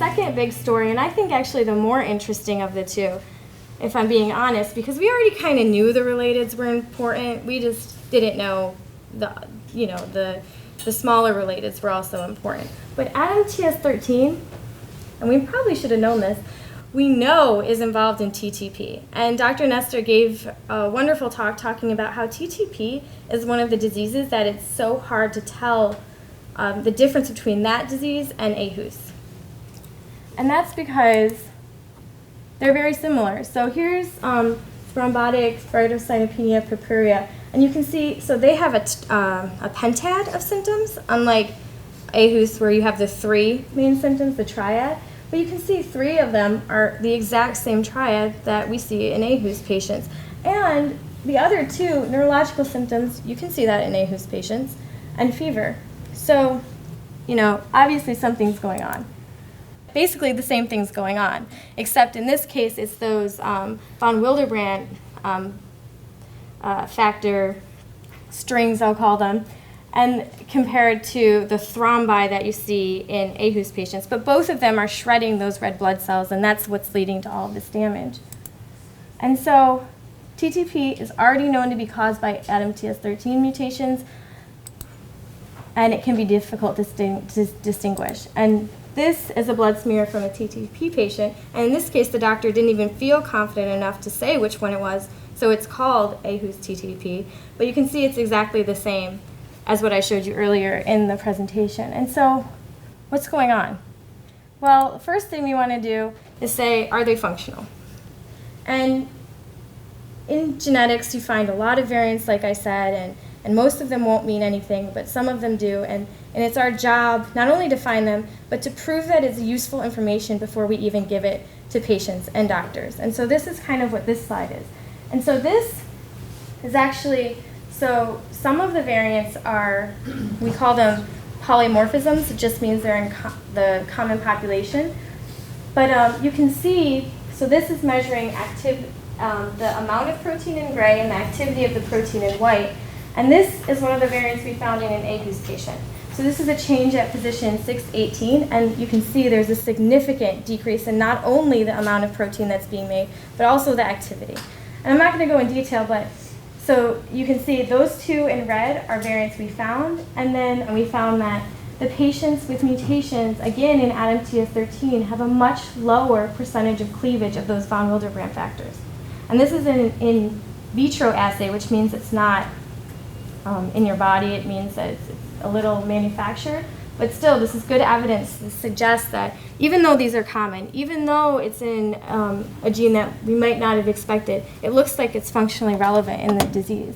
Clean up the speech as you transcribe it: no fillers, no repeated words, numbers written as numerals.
second big story, and I think actually the more interesting of the two, if I'm being honest, because we already kind of knew the relateds were important. We just didn't know the smaller relateds were also important. But ADAMTS13, and we probably should have known this, we know is involved in TTP. And Dr. Nestor gave a wonderful talk talking about how TTP is one of the diseases that it's so hard to tell the difference between that disease and aHUS. And that's because they're very similar. So here's thrombotic thrombocytopenia purpurea. And you can see, so they have a pentad of symptoms, unlike aHUS where you have the three main symptoms, the triad. But you can see three of them are the exact same triad that we see in aHUS patients. And the other two neurological symptoms, you can see that in aHUS patients, and fever. So, obviously something's going on. Basically the same thing's going on, except in this case it's those von Willebrand factor strings, I'll call them, and compared to the thrombi that you see in aHUS patients. But both of them are shredding those red blood cells, and that's what's leading to all of this damage. And so TTP is already known to be caused by ADAMTS13 mutations, and it can be difficult to distinguish. And this is a blood smear from a TTP patient, and in this case the doctor didn't even feel confident enough to say which one it was, so it's called aHUS TTP. But you can see it's exactly the same as what I showed you earlier in the presentation. And so, what's going on? Well, the first thing we want to do is say, are they functional? And in genetics, you find a lot of variants, like I said, and most of them won't mean anything, but some of them do. And it's our job not only to find them, but to prove that it's useful information before we even give it to patients and doctors. And so this is kind of what this slide is. And so this is actually, so some of the variants are, we call them polymorphisms. It just means they're in the common population. But you can see, so this is measuring the amount of protein in gray and the activity of the protein in white. And this is one of the variants we found in an aHUS patient. So this is a change at position 618, and you can see there's a significant decrease in not only the amount of protein that's being made, but also the activity. And I'm not going to go in detail, but so you can see those two in red are variants we found, and then we found that the patients with mutations, again in ADAMTS13, have a much lower percentage of cleavage of those von Willebrand factors. And this is an in vitro assay, which means it's not in your body. It means that it's a little manufactured. But still, this is good evidence to suggest that even though these are common, even though it's in a gene that we might not have expected, it looks like it's functionally relevant in the disease.